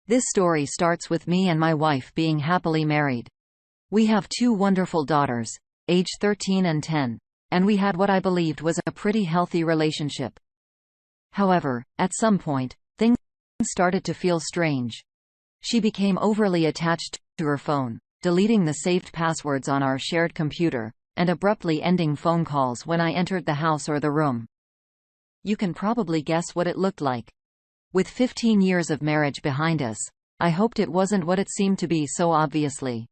This story starts with me and my wife being happily married. We have two wonderful daughters, aged 13 and 10, and we had what I believed was a pretty healthy relationship. However, at some point, things started to feel strange. She became overly attached to her phone, deleting the saved passwords on our shared computer, and abruptly ending phone calls when I entered the house or the room. You can probably guess what it looked like. With 15 years of marriage behind us, I hoped it wasn't what it seemed to be so obviously.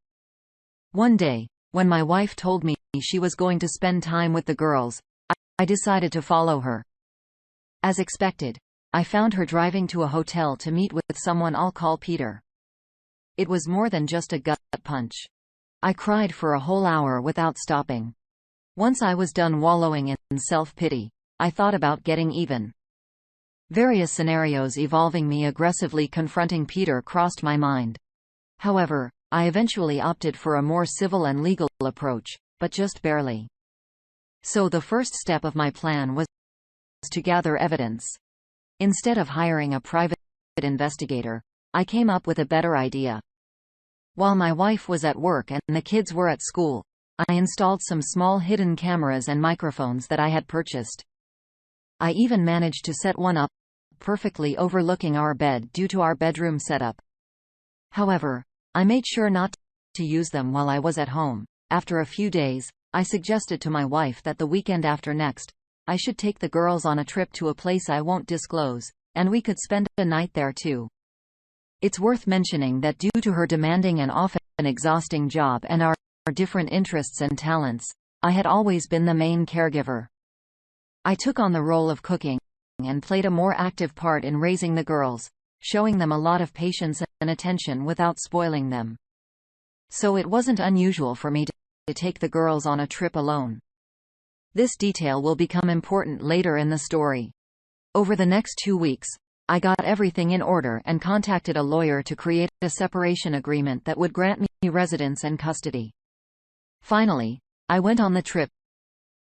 One day, when my wife told me she was going to spend time with the girls, I decided to follow her. As expected, I found her driving to a hotel to meet with someone I'll call Peter. It was more than just a gut punch. I cried for a whole hour without stopping. Once I was done wallowing in self-pity, I thought about getting even. Various scenarios involving me aggressively confronting Peter crossed my mind. However, I eventually opted for a more civil and legal approach, but just barely. So the first step of my plan was to gather evidence. Instead of hiring a private investigator, I came up with a better idea. While my wife was at work and the kids were at school, I installed some small hidden cameras and microphones that I had purchased. I even managed to set one up perfectly overlooking our bed due to our bedroom setup. However, I made sure not to use them while I was at home. After a few days, I suggested to my wife that the weekend after next, I should take the girls on a trip to a place I won't disclose, and we could spend a night there too. It's worth mentioning that due to her demanding and often exhausting job and our different interests and talents, I had always been the main caregiver. I took on the role of cooking and played a more active part in raising the girls, showing them a lot of patience and attention without spoiling them. So it wasn't unusual for me to take the girls on a trip alone. This detail will become important later in the story. Over the next 2 weeks, I got everything in order and contacted a lawyer to create a separation agreement that would grant me residence and custody. Finally, I went on the trip,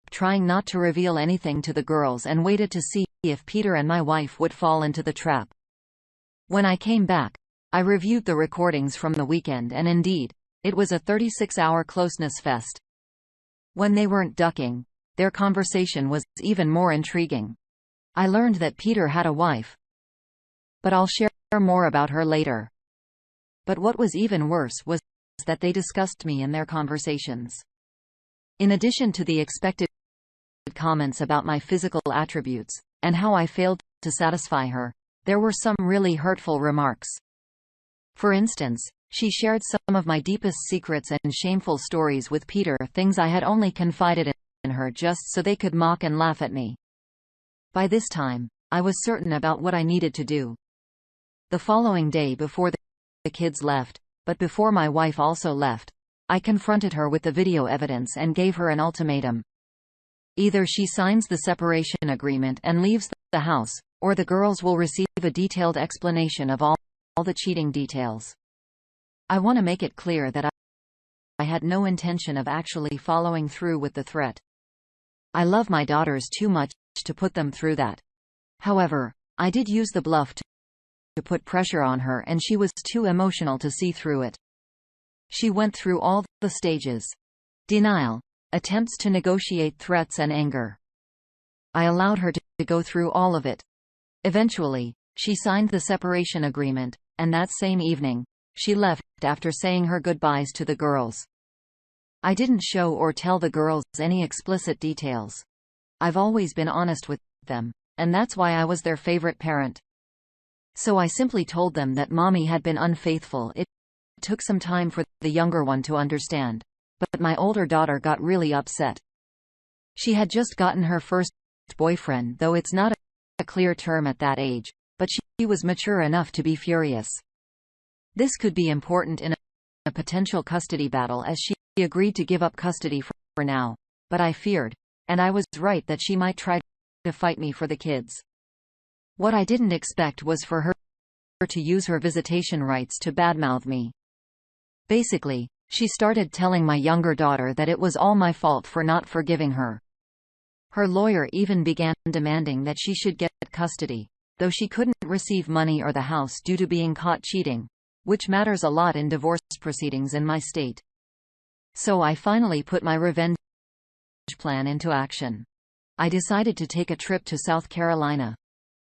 trying not to reveal anything to the girls, and waited to see if Peter and my wife would fall into the trap. When I came back, I reviewed the recordings from the weekend, and indeed, it was a 36-hour closeness fest. When they weren't ducking, their conversation was even more intriguing. I learned that Peter had a wife, but I'll share more about her later. But what was even worse was that they discussed me in their conversations. In addition to the expected comments about my physical attributes, and how I failed to satisfy her, there were some really hurtful remarks. For instance, she shared some of my deepest secrets and shameful stories with Peter, things I had only confided in her just so they could mock and laugh at me. By this time, I was certain about what I needed to do. The following day, before the kids left, but before my wife also left, I confronted her with the video evidence and gave her an ultimatum. Either she signs the separation agreement and leaves the house, or the girls will receive a detailed explanation of all the cheating details. I want to make it clear that I had no intention of actually following through with the threat. I love my daughters too much to put them through that. However, I did use the bluff to put pressure on her, and she was too emotional to see through it. She went through all the stages: denial, attempts to negotiate, threats, and anger. I allowed her to go through all of it. Eventually, she signed the separation agreement, and that same evening, she left after saying her goodbyes to the girls. I didn't show or tell the girls any explicit details. I've always been honest with them, and that's why I was their favorite parent. So I simply told them that Mommy had been unfaithful. It took some time for the younger one to understand, but my older daughter got really upset. She had just gotten her first boyfriend, though it's not a clear term at that age, but she was mature enough to be furious. This could be important in a potential custody battle, as she agreed to give up custody for now, but I feared, and I was right, that she might try to fight me for the kids. What I didn't expect was for her to use her visitation rights to badmouth me. Basically, she started telling my younger daughter that it was all my fault for not forgiving her. Her lawyer even began demanding that she should get custody, though she couldn't receive money or the house due to being caught cheating, which matters a lot in divorce proceedings in my state. So I finally put my revenge plan into action. I decided to take a trip to South Carolina.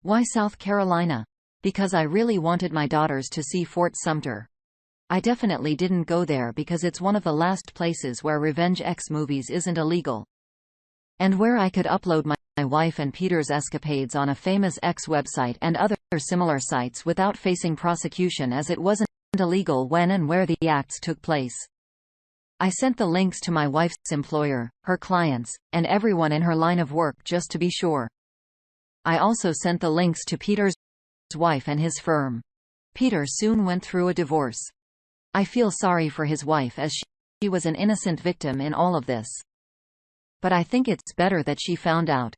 Why South Carolina? Because I really wanted my daughters to see Fort Sumter. I definitely didn't go there because it's one of the last places where Revenge X movies isn't illegal, and where I could upload my wife and Peter's escapades on a famous X website and other similar sites without facing prosecution, as it wasn't illegal when and where the acts took place. I sent the links to my wife's employer, her clients, and everyone in her line of work just to be sure. I also sent the links to Peter's wife and his firm. Peter soon went through a divorce. I feel sorry for his wife, as she was an innocent victim in all of this. But I think it's better that she found out.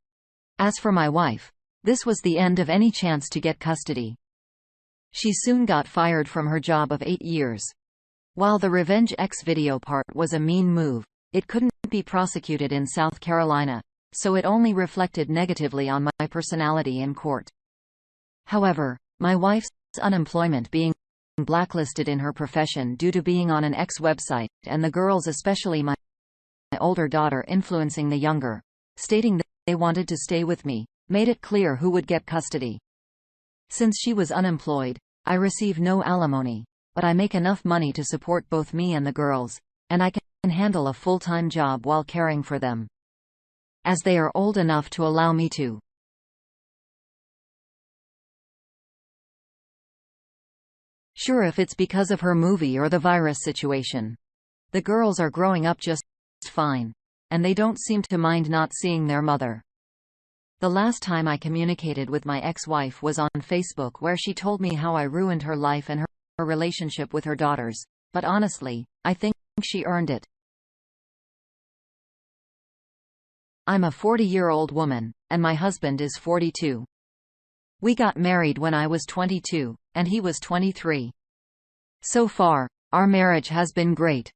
As for my wife, this was the end of any chance to get custody. She soon got fired from her job of 8 years. While the Revenge X video part was a mean move, it couldn't be prosecuted in South Carolina, so it only reflected negatively on my personality in court. However, my wife's unemployment, being blacklisted in her profession due to being on an X website, and the girls, especially my older daughter, influencing the younger, stating that they wanted to stay with me, made it clear who would get custody. Since she was unemployed, I receive no alimony, but I make enough money to support both me and the girls, and I can handle a full-time job while caring for them, as they are old enough to allow me to. Sure, if it's because of her movie or the virus situation. The girls are growing up just fine, and they don't seem to mind not seeing their mother. The last time I communicated with my ex-wife was on Facebook, where she told me how I ruined her life and her relationship with her daughters, but honestly, I think she earned it. I'm a 40-year-old woman, and my husband is 42. We got married when I was 22, and he was 23. So far, our marriage has been great.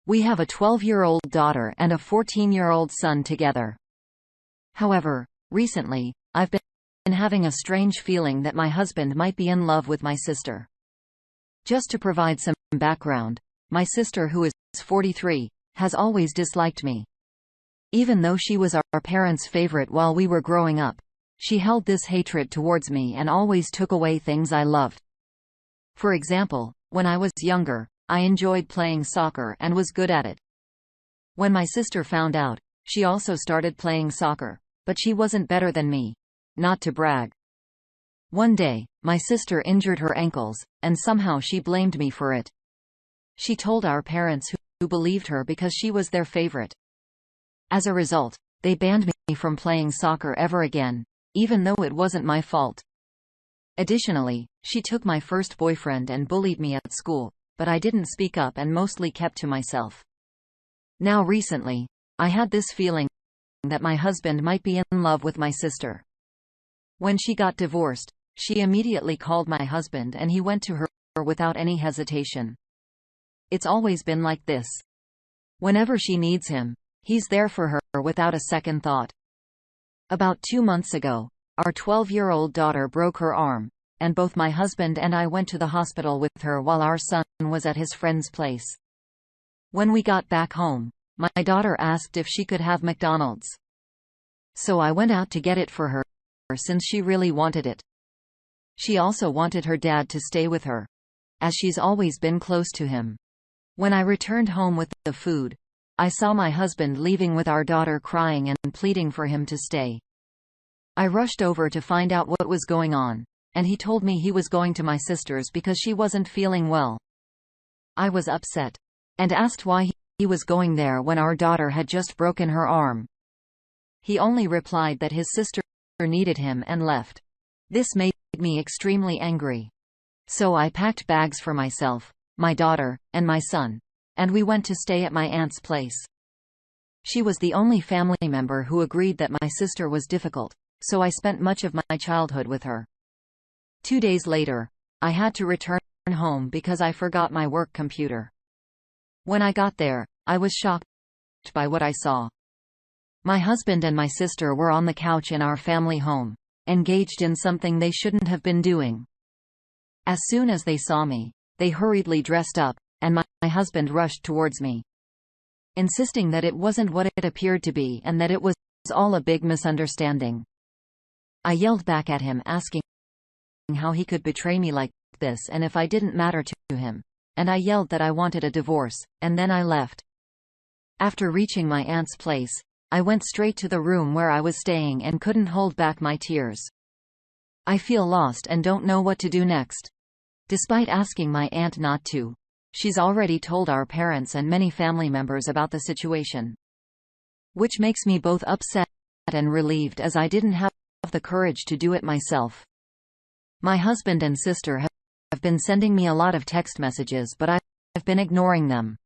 We have a 12-year-old daughter and a 14-year-old son together. However, recently, I've been having a strange feeling that my husband might be in love with my sister. Just to provide some background, my sister, who is 43, has always disliked me. Even though she was our parents' favorite while we were growing up, she held this hatred towards me and always took away things I loved. For example, when I was younger, I enjoyed playing soccer and was good at it. When my sister found out, she also started playing soccer, but she wasn't better than me. Not to brag. One day, my sister injured her ankles, and somehow she blamed me for it. She told our parents, who believed her because she was their favorite. As a result, they banned me from playing soccer ever again, even though it wasn't my fault. Additionally, she took my first boyfriend and bullied me at school, but I didn't speak up and mostly kept to myself. Now recently, I had this feeling that my husband might be in love with my sister. When she got divorced, she immediately called my husband and he went to her without any hesitation. It's always been like this. Whenever she needs him, he's there for her without a second thought. About 2 months ago, our 12-year-old daughter broke her arm, and both my husband and I went to the hospital with her while our son was at his friend's place. When we got back home, my daughter asked if she could have McDonald's. So I went out to get it for her, since she really wanted it. She also wanted her dad to stay with her, as she's always been close to him. When I returned home with the food, I saw my husband leaving with our daughter, crying and pleading for him to stay. I rushed over to find out what was going on, and he told me he was going to my sister's because she wasn't feeling well. I was upset, and asked why he was going there when our daughter had just broken her arm. He only replied that his sister needed him and left. This made me extremely angry. So I packed bags for myself, my daughter, and my son, and we went to stay at my aunt's place. She was the only family member who agreed that my sister was difficult, so I spent much of my childhood with her. 2 days later, I had to return home because I forgot my work computer. When I got there, I was shocked by what I saw. My husband and my sister were on the couch in our family home, engaged in something they shouldn't have been doing. As soon as they saw me, they hurriedly dressed up, and my husband rushed towards me, insisting that it wasn't what it appeared to be and that it was all a big misunderstanding. I yelled back at him, asking how he could betray me like this and if I didn't matter to him, and I yelled that I wanted a divorce, and then I left. After reaching my aunt's place, I went straight to the room where I was staying and couldn't hold back my tears. I feel lost and don't know what to do next. Despite asking my aunt not to, she's already told our parents and many family members about the situation, which makes me both upset and relieved, as I didn't have the courage to do it myself. My husband and sister have been sending me a lot of text messages, but I've been ignoring them.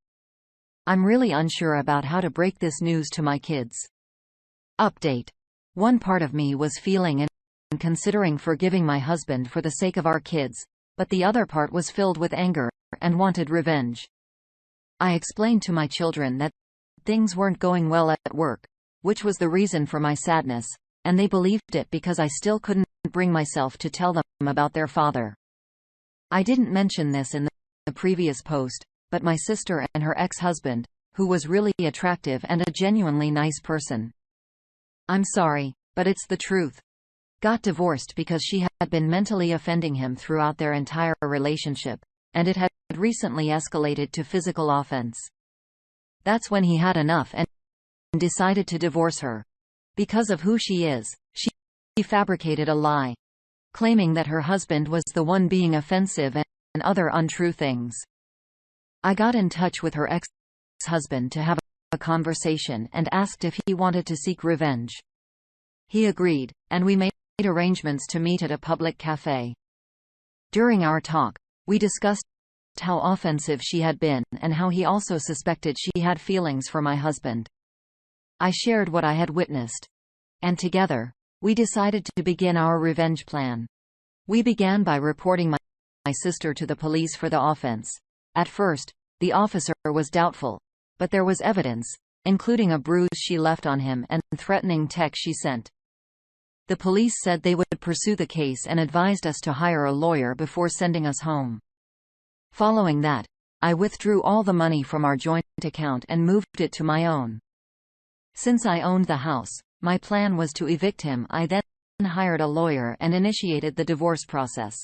I'm really unsure about how to break this news to my kids. Update. One part of me was feeling and considering forgiving my husband for the sake of our kids, but the other part was filled with anger and wanted revenge. I explained to my children that things weren't going well at work, which was the reason for my sadness, and they believed it because I still couldn't bring myself to tell them about their father. I didn't mention this in the previous post, but my sister and her ex-husband, who was really attractive and a genuinely nice person, I'm sorry, but it's the truth, got divorced because she had been mentally offending him throughout their entire relationship, and it had recently escalated to physical offense. That's when he had enough and decided to divorce her. Because of who she is, she fabricated a lie, claiming that her husband was the one being offensive and other untrue things. I got in touch with her ex-husband to have a conversation and asked if he wanted to seek revenge. He agreed, and we made arrangements to meet at a public cafe. During our talk, we discussed how offensive she had been and how he also suspected she had feelings for my husband. I shared what I had witnessed, and together, we decided to begin our revenge plan. We began by reporting my sister to the police for the offense. At first, the officer was doubtful, but there was evidence, including a bruise she left on him and threatening text she sent. The police said they would pursue the case and advised us to hire a lawyer before sending us home. Following that, I withdrew all the money from our joint account and moved it to my own. Since I owned the house, my plan was to evict him. I then hired a lawyer and initiated the divorce process.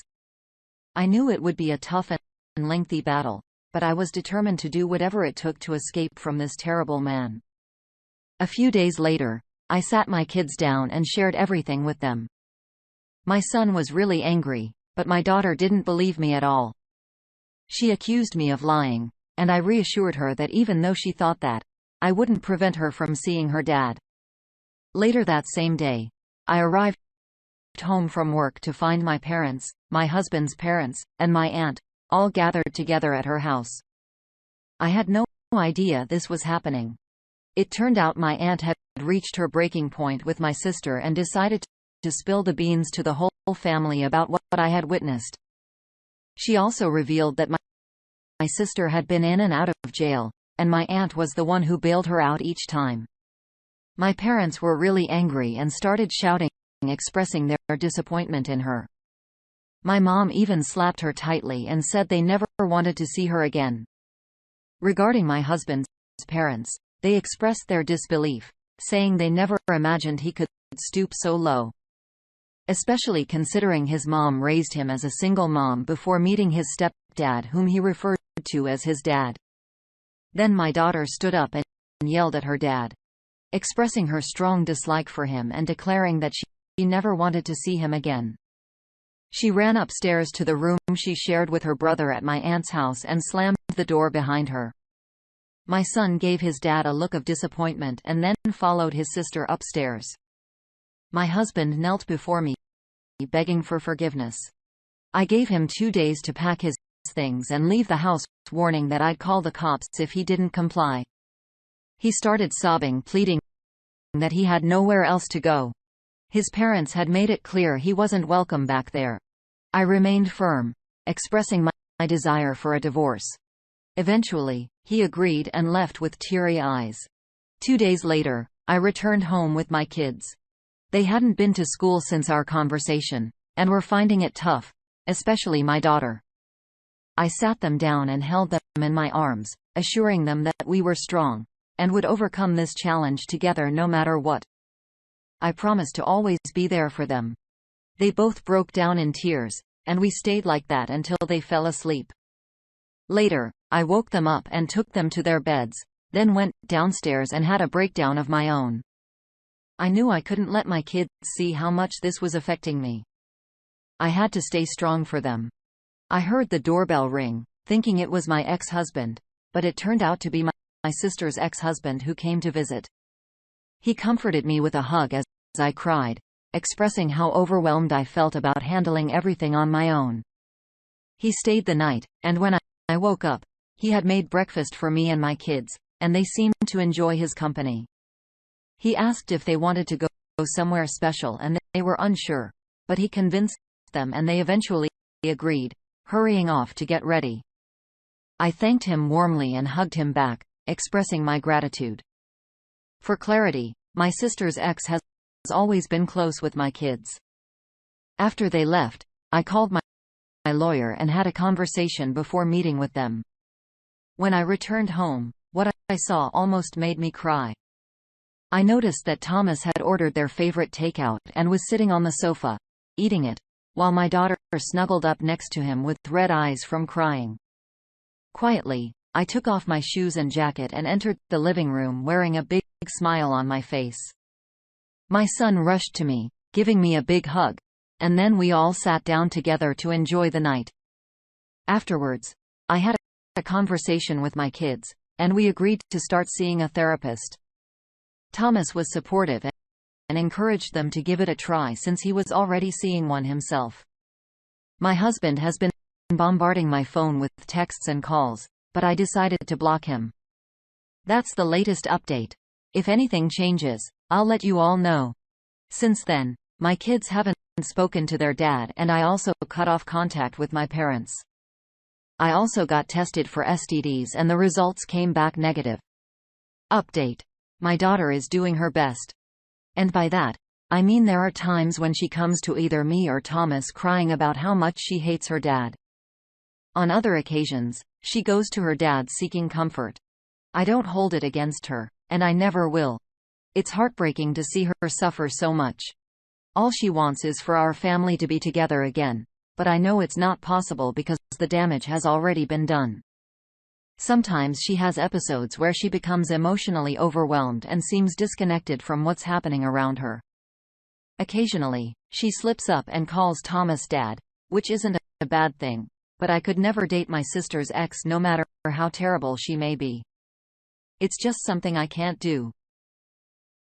I knew it would be a tough and lengthy battle, but I was determined to do whatever it took to escape from this terrible man. A few days later, I sat my kids down and shared everything with them. My son was really angry, but my daughter didn't believe me at all. She accused me of lying, and I reassured her that even though she thought that, I wouldn't prevent her from seeing her dad. Later that same day, I arrived home from work to find my parents, my husband's parents, and my aunt, all gathered together at her house. I had no idea this was happening. It turned out my aunt had reached her breaking point with my sister and decided to spill the beans to the whole family about what I had witnessed. She also revealed that my sister had been in and out of jail, and my aunt was the one who bailed her out each time. My parents were really angry and started shouting, expressing their disappointment in her. My mom even slapped her tightly and said they never wanted to see her again. Regarding my husband's parents, they expressed their disbelief, saying they never imagined he could stoop so low. Especially considering his mom raised him as a single mom before meeting his stepdad, whom he referred to as his dad. Then my daughter stood up and yelled at her dad, expressing her strong dislike for him and declaring that she never wanted to see him again. She ran upstairs to the room she shared with her brother at my aunt's house and slammed the door behind her. My son gave his dad a look of disappointment and then followed his sister upstairs. My husband knelt before me, begging for forgiveness. I gave him 2 days to pack his things and leave the house, warning that I'd call the cops if he didn't comply. He started sobbing, pleading that he had nowhere else to go. His parents had made it clear he wasn't welcome back there. I remained firm, expressing my desire for a divorce. Eventually, he agreed and left with teary eyes. 2 days later, I returned home with my kids. They hadn't been to school since our conversation, and were finding it tough, especially my daughter. I sat them down and held them in my arms, assuring them that we were strong, and would overcome this challenge together no matter what. I promised to always be there for them. They both broke down in tears, and we stayed like that until they fell asleep. Later, I woke them up and took them to their beds, then went downstairs and had a breakdown of my own. I knew I couldn't let my kids see how much this was affecting me. I had to stay strong for them. I heard the doorbell ring, thinking it was my ex-husband, but it turned out to be my sister's ex-husband who came to visit. He comforted me with a hug as I cried, expressing how overwhelmed I felt about handling everything on my own. He stayed the night, and when I woke up, he had made breakfast for me and my kids, and they seemed to enjoy his company. He asked if they wanted to go somewhere special and they were unsure, but he convinced them and they eventually agreed, hurrying off to get ready. I thanked him warmly and hugged him back, expressing my gratitude. For clarity, my sister's ex has always been close with my kids. After they left, I called my lawyer and had a conversation before meeting with them. When I returned home, what I saw almost made me cry. I noticed that Thomas had ordered their favorite takeout and was sitting on the sofa, eating it, while my daughter snuggled up next to him with red eyes from crying. Quietly, I took off my shoes and jacket and entered the living room wearing a big smile on my face. My son rushed to me, giving me a big hug, and then we all sat down together to enjoy the night. Afterwards, I had a conversation with my kids, and we agreed to start seeing a therapist. Thomas was supportive and encouraged them to give it a try since he was already seeing one himself. My husband has been bombarding my phone with texts and calls, but I decided to block him. That's the latest update. If anything changes, I'll let you all know. Since then, my kids haven't spoken to their dad and I also cut off contact with my parents. I also got tested for STDs and the results came back negative. Update. My daughter is doing her best. And by that, I mean there are times when she comes to either me or Thomas crying about how much she hates her dad. On other occasions, she goes to her dad seeking comfort. I don't hold it against her, and I never will. It's heartbreaking to see her suffer so much. All she wants is for our family to be together again, but I know it's not possible because the damage has already been done. Sometimes she has episodes where she becomes emotionally overwhelmed and seems disconnected from what's happening around her. Occasionally, she slips up and calls Thomas dad, which isn't a bad thing, but I could never date my sister's ex no matter how terrible she may be. It's just something I can't do.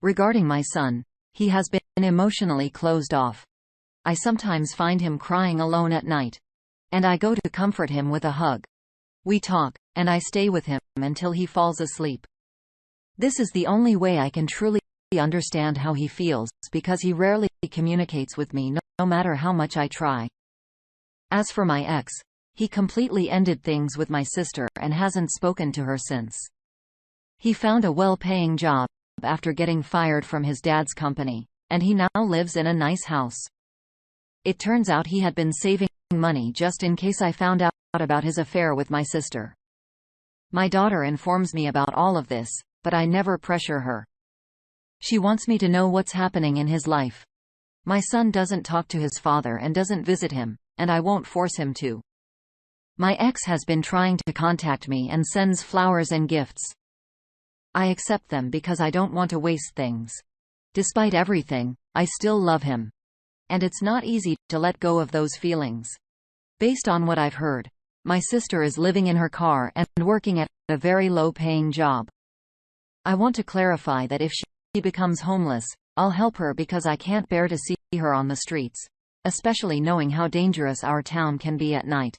Regarding my son, he has been emotionally closed off. I sometimes find him crying alone at night, and I go to comfort him with a hug. We talk, and I stay with him until he falls asleep. This is the only way I can truly understand how he feels, because he rarely communicates with me no matter how much I try. As for my ex, he completely ended things with my sister and hasn't spoken to her since. He found a well-paying job after getting fired from his dad's company, and he now lives in a nice house. It turns out he had been saving money just in case I found out about his affair with my sister. My daughter informs me about all of this, but I never pressure her. She wants me to know what's happening in his life. My son doesn't talk to his father and doesn't visit him, and I won't force him to. My ex has been trying to contact me and sends flowers and gifts. I accept them because I don't want to waste things. Despite everything, I still love him. And it's not easy to let go of those feelings. Based on what I've heard, my sister is living in her car and working at a very low-paying job. I want to clarify that if she becomes homeless, I'll help her because I can't bear to see her on the streets, especially knowing how dangerous our town can be at night.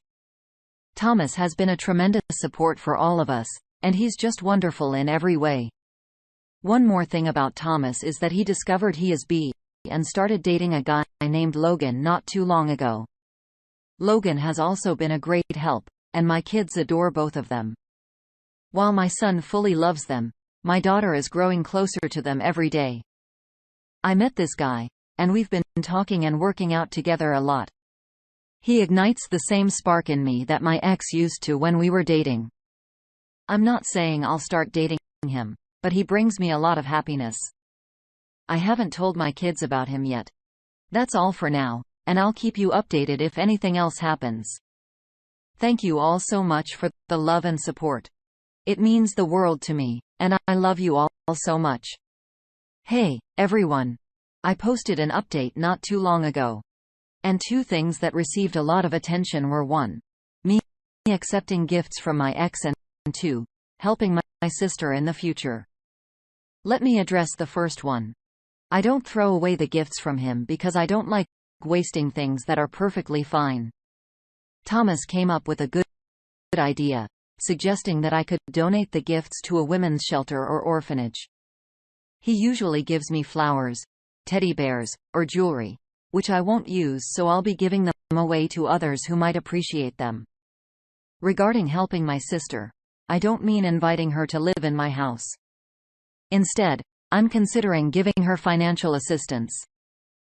Thomas has been a tremendous support for all of us, and he's just wonderful in every way. One more thing about Thomas is that he discovered he is bi and started dating a guy named Logan not too long ago. Logan has also been a great help, and my kids adore both of them. While my son fully loves them, my daughter is growing closer to them every day. I met this guy, and we've been talking and working out together a lot. He ignites the same spark in me that my ex used to when we were dating. I'm not saying I'll start dating him, but he brings me a lot of happiness. I haven't told my kids about him yet. That's all for now, and I'll keep you updated if anything else happens. Thank you all so much for the love and support. It means the world to me, and I love you all so much. Hey, everyone. I posted an update not too long ago. And two things that received a lot of attention were 1. Me accepting gifts from my ex, and 2. Helping my sister in the future. Let me address the first one. I don't throw away the gifts from him because I don't like wasting things that are perfectly fine. Thomas came up with a good idea, suggesting that I could donate the gifts to a women's shelter or orphanage. He usually gives me flowers, teddy bears, or jewelry, which I won't use, so I'll be giving them away to others who might appreciate them. Regarding helping my sister, I don't mean inviting her to live in my house. Instead, I'm considering giving her financial assistance.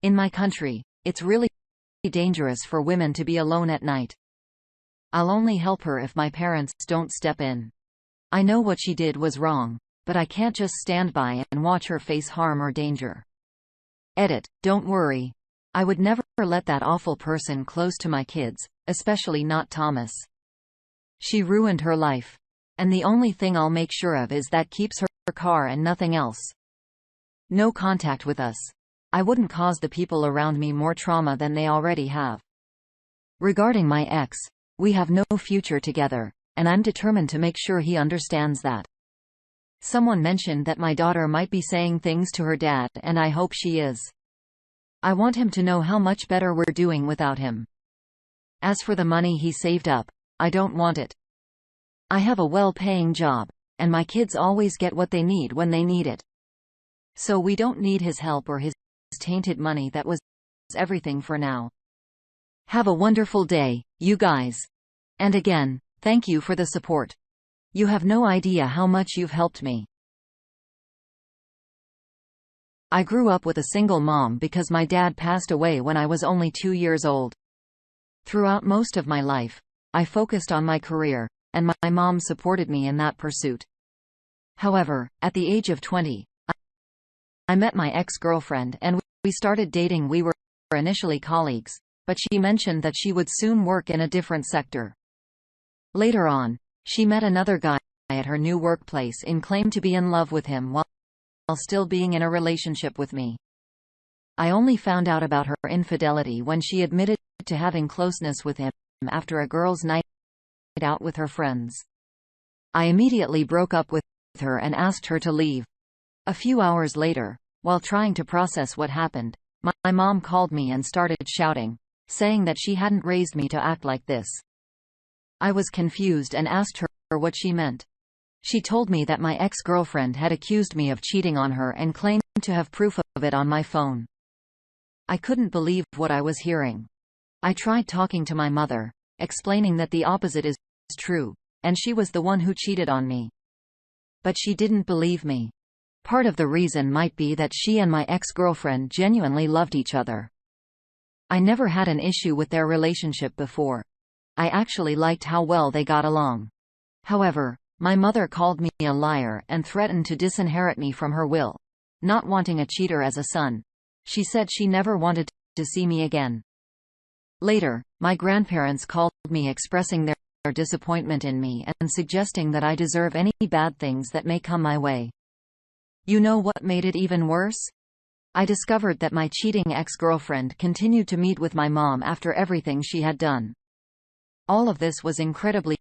In my country, it's really dangerous for women to be alone at night. I'll only help her if my parents don't step in. I know what she did was wrong, but I can't just stand by and watch her face harm or danger. Edit. Don't worry. I would never let that awful person close to my kids, especially not Thomas. She ruined her life. And the only thing I'll make sure of is that keeps her car and nothing else. No contact with us. I wouldn't cause the people around me more trauma than they already have. Regarding my ex, we have no future together, and I'm determined to make sure he understands that. Someone mentioned that my daughter might be saying things to her dad, and I hope she is. I want him to know how much better we're doing without him. As for the money he saved up, I don't want it. I have a well-paying job, and my kids always get what they need when they need it. So we don't need his help or his tainted money. That was everything for now. Have a wonderful day, you guys. And again, thank you for the support. You have no idea how much you've helped me. I grew up with a single mom because my dad passed away when I was only 2 years old. Throughout most of my life, I focused on my career, and my mom supported me in that pursuit. However, at the age of 20, I met my ex-girlfriend and we started dating. We were initially colleagues, but she mentioned that she would soon work in a different sector. Later on, she met another guy at her new workplace and claimed to be in love with him while still being in a relationship with me. I only found out about her infidelity when she admitted to having closeness with him after a girls' night out with her friends. I immediately broke up with her and asked her to leave. A few hours later, while trying to process what happened, my mom called me and started shouting, saying that she hadn't raised me to act like this. I was confused and asked her what she meant. She told me that my ex-girlfriend had accused me of cheating on her and claimed to have proof of it on my phone. I couldn't believe what I was hearing. I tried talking to my mother, explaining that the opposite is true, and she was the one who cheated on me. But she didn't believe me. Part of the reason might be that she and my ex-girlfriend genuinely loved each other. I never had an issue with their relationship before. I actually liked how well they got along. However, my mother called me a liar and threatened to disinherit me from her will. Not wanting a cheater as a son, she said she never wanted to see me again. Later, my grandparents called me expressing their disappointment in me and suggesting that I deserve any bad things that may come my way. You know what made it even worse? I discovered that my cheating ex-girlfriend continued to meet with my mom after everything she had done. All of this was incredibly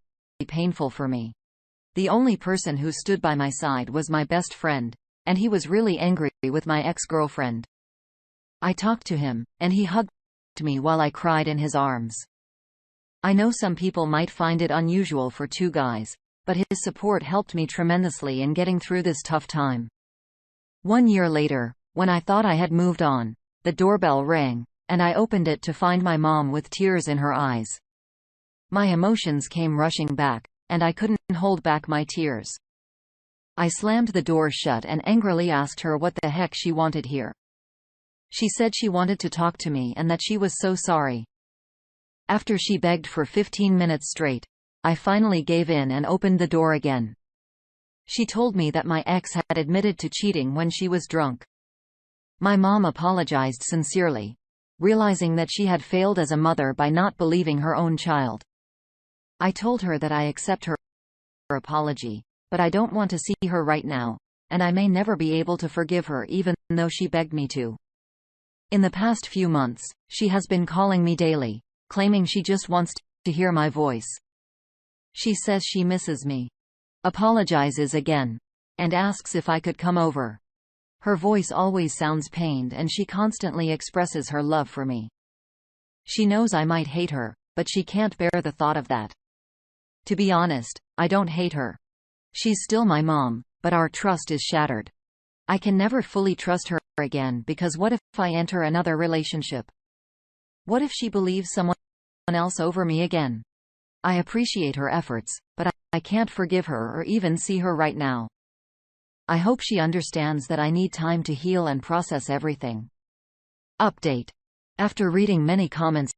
painful for me. The only person who stood by my side was my best friend, and he was really angry with my ex-girlfriend. I talked to him, and he hugged me while I cried in his arms. I know some people might find it unusual for two guys, but his support helped me tremendously in getting through this tough time. 1 year later, when I thought I had moved on, the doorbell rang, and I opened it to find my mom with tears in her eyes. My emotions came rushing back, and I couldn't hold back my tears. I slammed the door shut and angrily asked her what the heck she wanted here. She said she wanted to talk to me and that she was so sorry. After she begged for 15 minutes straight, I finally gave in and opened the door again. She told me that my ex had admitted to cheating when she was drunk. My mom apologized sincerely, realizing that she had failed as a mother by not believing her own child. I told her that I accept her apology, but I don't want to see her right now, and I may never be able to forgive her even though she begged me to. In the past few months, she has been calling me daily, claiming she just wants to hear my voice. She says she misses me, apologizes again, and asks if I could come over. Her voice always sounds pained and she constantly expresses her love for me. She knows I might hate her, but she can't bear the thought of that. To be honest, I don't hate her. She's still my mom, but our trust is shattered. I can never fully trust her again because what if I enter another relationship? What if she believes someone else over me again? I appreciate her efforts, but I can't forgive her or even see her right now. I hope she understands that I need time to heal and process everything. Update. After reading many comments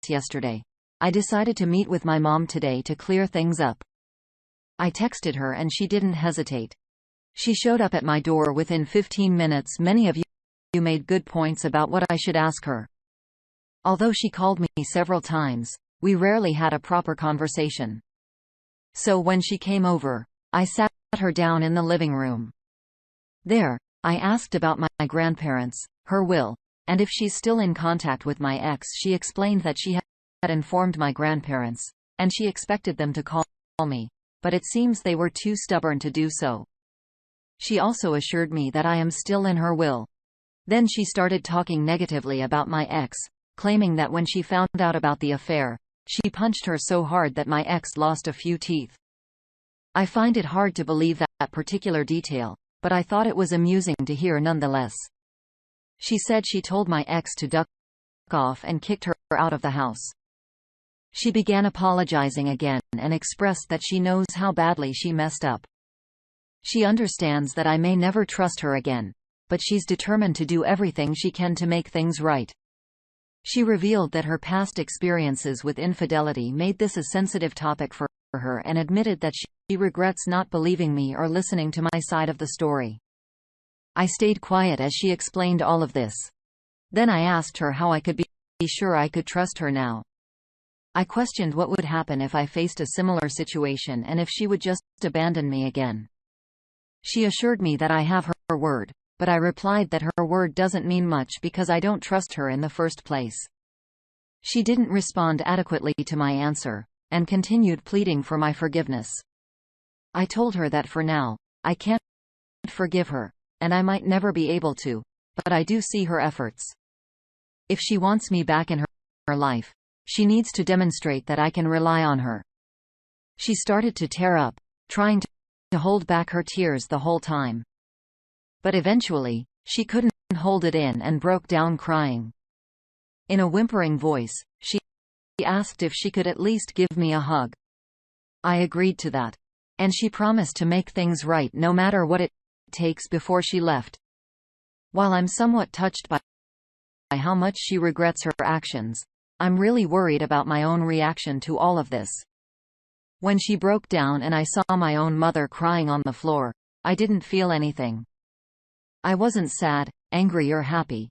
yesterday, I decided to meet with my mom today to clear things up. I texted her and she didn't hesitate. She showed up at my door within 15 minutes. Many of you made good points about what I should ask her. Although she called me several times, we rarely had a proper conversation. So when she came over, I sat her down in the living room. There, I asked about my grandparents, her will, and if she's still in contact with my ex. She explained that she had informed my grandparents, and she expected them to call me, but it seems they were too stubborn to do so. She also assured me that I am still in her will. Then she started talking negatively about my ex, claiming that when she found out about the affair, she punched her so hard that my ex lost a few teeth. I find it hard to believe that particular detail, but I thought it was amusing to hear nonetheless. She said she told my ex to duck off and kicked her out of the house. She began apologizing again and expressed that she knows how badly she messed up. She understands that I may never trust her again, but she's determined to do everything she can to make things right. She revealed that her past experiences with infidelity made this a sensitive topic for her and admitted that she regrets not believing me or listening to my side of the story. I stayed quiet as she explained all of this. Then I asked her how I could be sure I could trust her now. I questioned what would happen if I faced a similar situation and if she would just abandon me again. She assured me that I have her word, but I replied that her word doesn't mean much because I don't trust her in the first place. She didn't respond adequately to my answer, and continued pleading for my forgiveness. I told her that for now, I can't forgive her, and I might never be able to, but I do see her efforts. If she wants me back in her life, she needs to demonstrate that I can rely on her. She started to tear up, trying to hold back her tears the whole time. But eventually, she couldn't hold it in and broke down crying. In a whimpering voice, she asked if she could at least give me a hug. I agreed to that, and she promised to make things right no matter what it takes before she left. While I'm somewhat touched by how much she regrets her actions, I'm really worried about my own reaction to all of this. When she broke down and I saw my own mother crying on the floor, I didn't feel anything. I wasn't sad, angry or happy,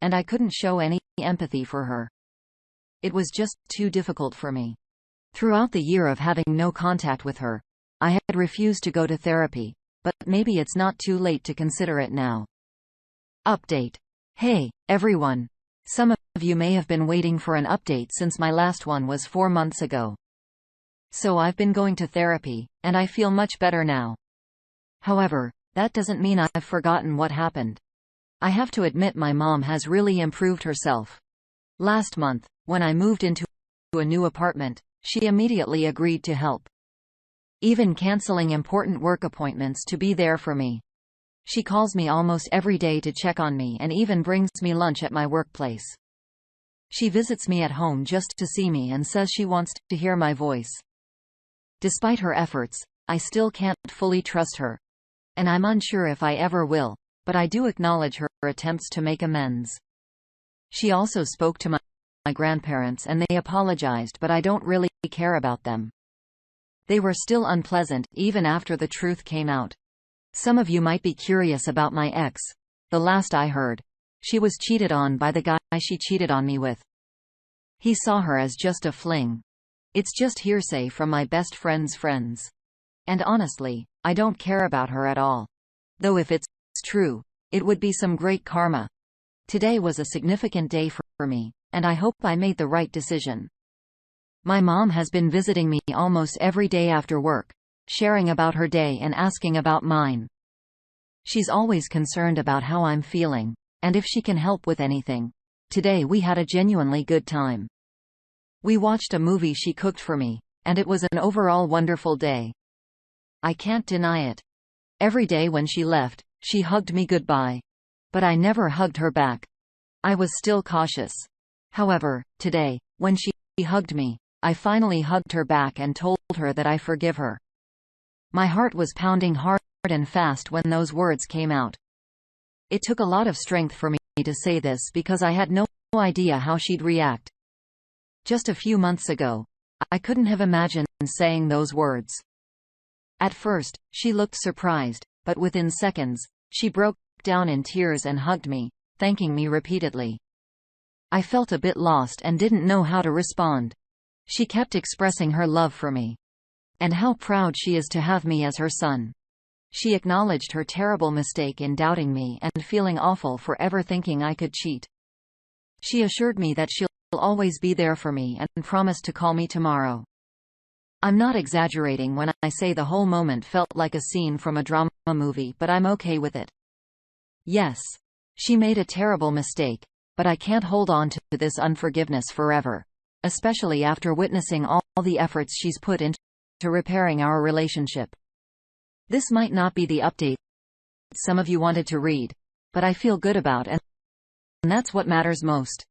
and I couldn't show any empathy for her. It was just too difficult for me. Throughout the year of having no contact with her, I had refused to go to therapy, but maybe it's not too late to consider it now. Update. Hey, everyone. Some of you may have been waiting for an update since my last one was 4 months ago. So I've been going to therapy, and I feel much better now. However, that doesn't mean I've forgotten what happened. I have to admit my mom has really improved herself. Last month, when I moved into a new apartment, she immediately agreed to help. Even canceling important work appointments to be there for me. She calls me almost every day to check on me and even brings me lunch at my workplace. She visits me at home just to see me and says she wants to hear my voice. Despite her efforts, I still can't fully trust her. And I'm unsure if I ever will. but I do acknowledge her attempts to make amends. She also spoke to my grandparents and they apologized, but I don't really care about them. They were still unpleasant, even after the truth came out. Some of you might be curious about my ex. The last I heard, she was cheated on by the guy she cheated on me with. He saw her as just a fling. It's just hearsay from my best friend's friends. And honestly, I don't care about her at all. Though if it's true, it would be some great karma. Today was a significant day for me, and I hope I made the right decision. My mom has been visiting me almost every day after work, sharing about her day and asking about mine. She's always concerned about how I'm feeling, and if she can help with anything. Today we had a genuinely good time. We watched a movie she cooked for me, and it was an overall wonderful day. I can't deny it. Every day when she left, she hugged me goodbye. But I never hugged her back. I was still cautious. However, today, when she hugged me, I finally hugged her back and told her that I forgive her. My heart was pounding hard and fast when those words came out. It took a lot of strength for me to say this because I had no idea how she'd react. Just a few months ago, I couldn't have imagined saying those words. At first, she looked surprised, but within seconds, she broke down in tears and hugged me, thanking me repeatedly. I felt a bit lost and didn't know how to respond. She kept expressing her love for me, and how proud she is to have me as her son. She acknowledged her terrible mistake in doubting me and feeling awful for ever thinking I could cheat. She assured me that she'll always be there for me and promised to call me tomorrow. I'm not exaggerating when I say the whole moment felt like a scene from a drama movie, but I'm okay with it. Yes, she made a terrible mistake, but I can't hold on to this unforgiveness forever, especially after witnessing all the efforts she's put into repairing our relationship. This might not be the update some of you wanted to read, but I feel good about, and that's what matters most.